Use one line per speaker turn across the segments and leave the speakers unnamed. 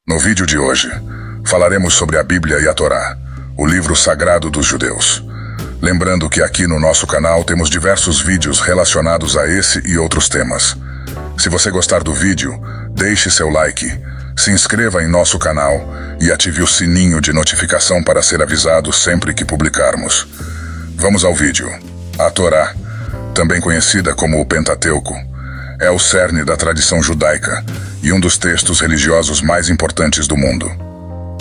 No vídeo de hoje, falaremos sobre a Bíblia e a Torá, o livro sagrado dos judeus. Lembrando que aqui no nosso canal temos diversos vídeos relacionados a esse e outros temas. Se você gostar do vídeo, deixe seu like, se inscreva em nosso canal e ative o sininho de notificação para ser avisado sempre que publicarmos. Vamos ao vídeo. A Torá, também conhecida como o Pentateuco, é o cerne da tradição judaica e um dos textos religiosos mais importantes do mundo.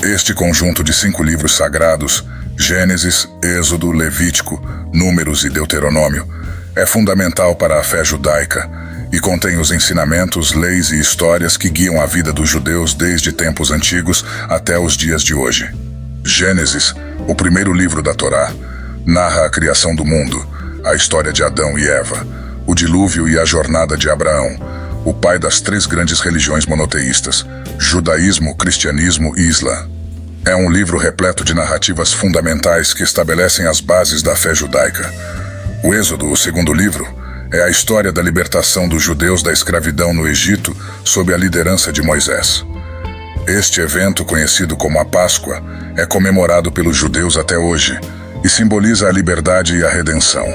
Este conjunto de 5 livros sagrados, Gênesis, Êxodo, Levítico, Números e Deuteronômio, é fundamental para a fé judaica e contém os ensinamentos, leis e histórias que guiam a vida dos judeus desde tempos antigos até os dias de hoje. Gênesis, o primeiro livro da Torá, narra a criação do mundo, a história de Adão e Eva, o dilúvio e a jornada de Abraão, o pai das 3 grandes religiões monoteístas, judaísmo, cristianismo e islã. É um livro repleto de narrativas fundamentais que estabelecem as bases da fé judaica. O Êxodo, o segundo livro, é a história da libertação dos judeus da escravidão no Egito sob a liderança de Moisés. Este evento, conhecido como a Páscoa, é comemorado pelos judeus até hoje e simboliza a liberdade e a redenção.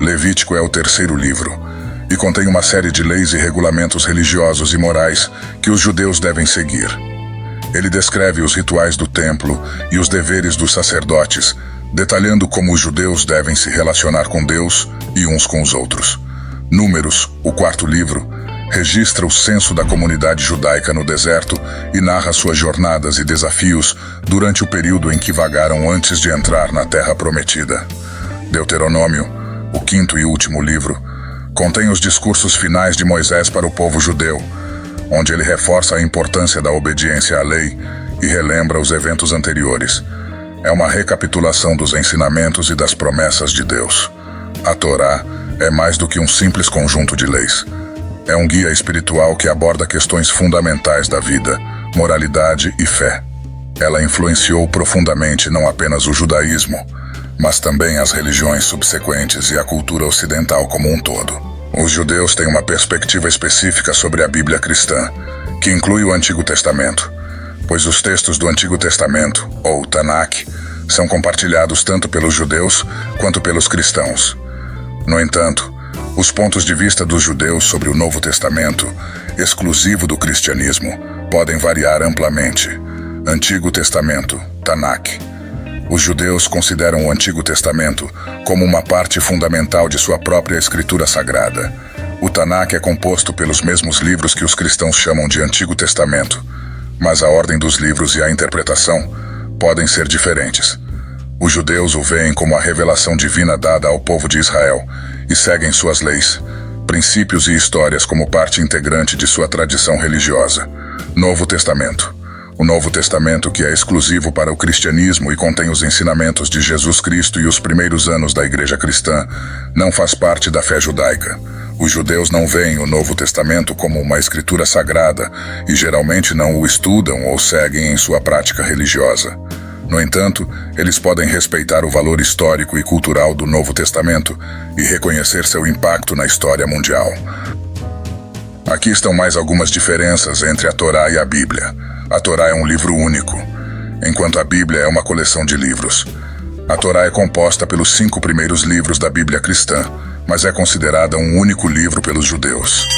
Levítico é o terceiro livro e contém uma série de leis e regulamentos religiosos e morais que os judeus devem seguir. Ele descreve os rituais do templo e os deveres dos sacerdotes, detalhando como os judeus devem se relacionar com Deus e uns com os outros. Números, o quarto livro, registra o censo da comunidade judaica no deserto e narra suas jornadas e desafios durante o período em que vagaram antes de entrar na Terra Prometida. Deuteronômio, o quinto e último livro, contém os discursos finais de Moisés para o povo judeu, onde ele reforça a importância da obediência à lei e relembra os eventos anteriores. É uma recapitulação dos ensinamentos e das promessas de Deus. A Torá é mais do que um simples conjunto de leis. É um guia espiritual que aborda questões fundamentais da vida, moralidade e fé. Ela influenciou profundamente não apenas o judaísmo, mas também as religiões subsequentes e a cultura ocidental como um todo. Os judeus têm uma perspectiva específica sobre a Bíblia cristã, que inclui o Antigo Testamento, pois os textos do Antigo Testamento, ou Tanakh, são compartilhados tanto pelos judeus quanto pelos cristãos. No entanto, os pontos de vista dos judeus sobre o Novo Testamento, exclusivo do cristianismo, podem variar amplamente. Antigo Testamento, Tanakh. Os judeus consideram o Antigo Testamento como uma parte fundamental de sua própria escritura sagrada. O Tanakh é composto pelos mesmos livros que os cristãos chamam de Antigo Testamento, mas a ordem dos livros e a interpretação podem ser diferentes. Os judeus o veem como a revelação divina dada ao povo de Israel e seguem suas leis, princípios e histórias como parte integrante de sua tradição religiosa. Novo Testamento. O Novo Testamento, que é exclusivo para o cristianismo e contém os ensinamentos de Jesus Cristo e os primeiros anos da Igreja Cristã, não faz parte da fé judaica. Os judeus não veem o Novo Testamento como uma escritura sagrada e geralmente não o estudam ou seguem em sua prática religiosa. No entanto, eles podem respeitar o valor histórico e cultural do Novo Testamento e reconhecer seu impacto na história mundial. Aqui estão mais algumas diferenças entre a Torá e a Bíblia. A Torá é um livro único, enquanto a Bíblia é uma coleção de livros. A Torá é composta pelos 5 primeiros livros da Bíblia cristã, mas é considerada um único livro pelos judeus.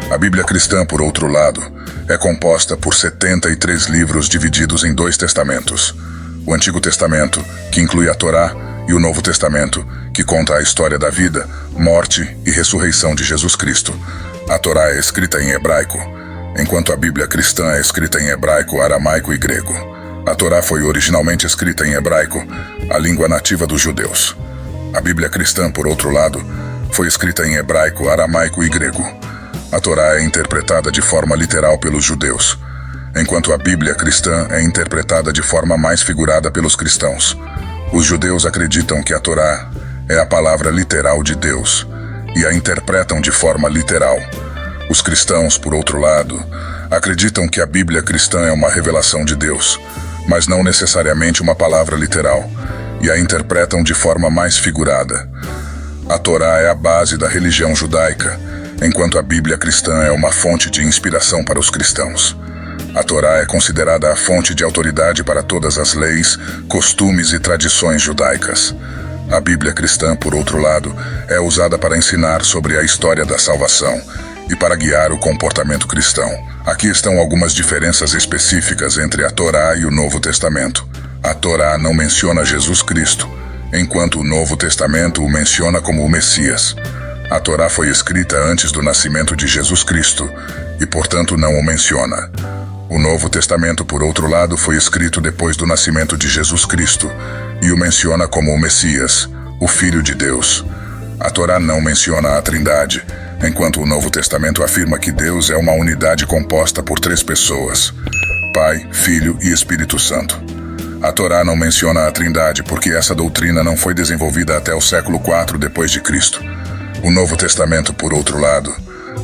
A Bíblia cristã, por outro lado, é composta por 73 livros divididos em 2 testamentos. O Antigo Testamento, que inclui a Torá, e o Novo Testamento, que conta a história da vida, morte e ressurreição de Jesus Cristo. A Torá é escrita em hebraico, enquanto a Bíblia cristã é escrita em hebraico, aramaico e grego. A Torá foi originalmente escrita em hebraico, a língua nativa dos judeus. A Bíblia cristã, por outro lado, foi escrita em hebraico, aramaico e grego. A Torá é interpretada de forma literal pelos judeus, enquanto a Bíblia cristã é interpretada de forma mais figurada pelos cristãos. Os judeus acreditam que a Torá é a palavra literal de Deus e a interpretam de forma literal. Os cristãos, por outro lado, acreditam que a Bíblia cristã é uma revelação de Deus, mas não necessariamente uma palavra literal, e a interpretam de forma mais figurada. A Torá é a base da religião judaica, enquanto a Bíblia cristã é uma fonte de inspiração para os cristãos. A Torá é considerada a fonte de autoridade para todas as leis, costumes e tradições judaicas. A Bíblia cristã, por outro lado, é usada para ensinar sobre a história da salvação e para guiar o comportamento cristão. Aqui estão algumas diferenças específicas entre a Torá e o Novo Testamento. A Torá não menciona Jesus Cristo, enquanto o Novo Testamento o menciona como o Messias. A Torá foi escrita antes do nascimento de Jesus Cristo e, portanto, não o menciona. O Novo Testamento, por outro lado, foi escrito depois do nascimento de Jesus Cristo e o menciona como o Messias, o Filho de Deus. A Torá não menciona a Trindade, enquanto o Novo Testamento afirma que Deus é uma unidade composta por 3 pessoas: Pai, Filho e Espírito Santo. A Torá não menciona a Trindade porque essa doutrina não foi desenvolvida até o século IV depois de Cristo. O Novo Testamento, por outro lado,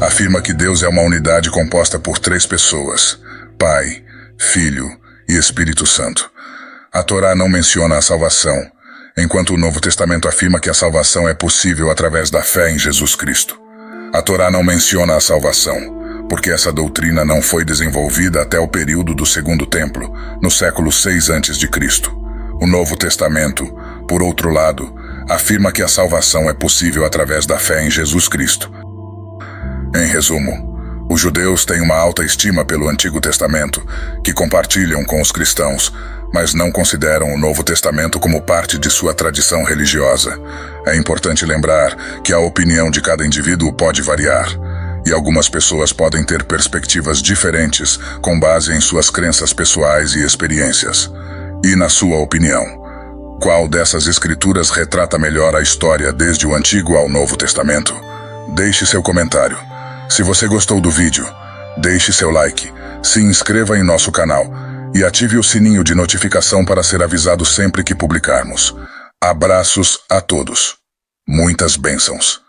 afirma que Deus é uma unidade composta por 3 pessoas: Pai, Filho e Espírito Santo. A Torá não menciona a salvação, enquanto o Novo Testamento afirma que a salvação é possível através da fé em Jesus Cristo. A Torá não menciona a salvação, porque essa doutrina não foi desenvolvida até o período do Segundo Templo, no século VI a.C. O Novo Testamento, por outro lado, afirma que a salvação é possível através da fé em Jesus Cristo. Em resumo, os judeus têm uma alta estima pelo Antigo Testamento, que compartilham com os cristãos, mas não consideram o Novo Testamento como parte de sua tradição religiosa. É importante lembrar que a opinião de cada indivíduo pode variar, e algumas pessoas podem ter perspectivas diferentes com base em suas crenças pessoais e experiências. E, na sua opinião, qual dessas escrituras retrata melhor a história desde o Antigo ao Novo Testamento? Deixe seu comentário. Se você gostou do vídeo, deixe seu like, se inscreva em nosso canal e ative o sininho de notificação para ser avisado sempre que publicarmos. Abraços a todos. Muitas bênçãos.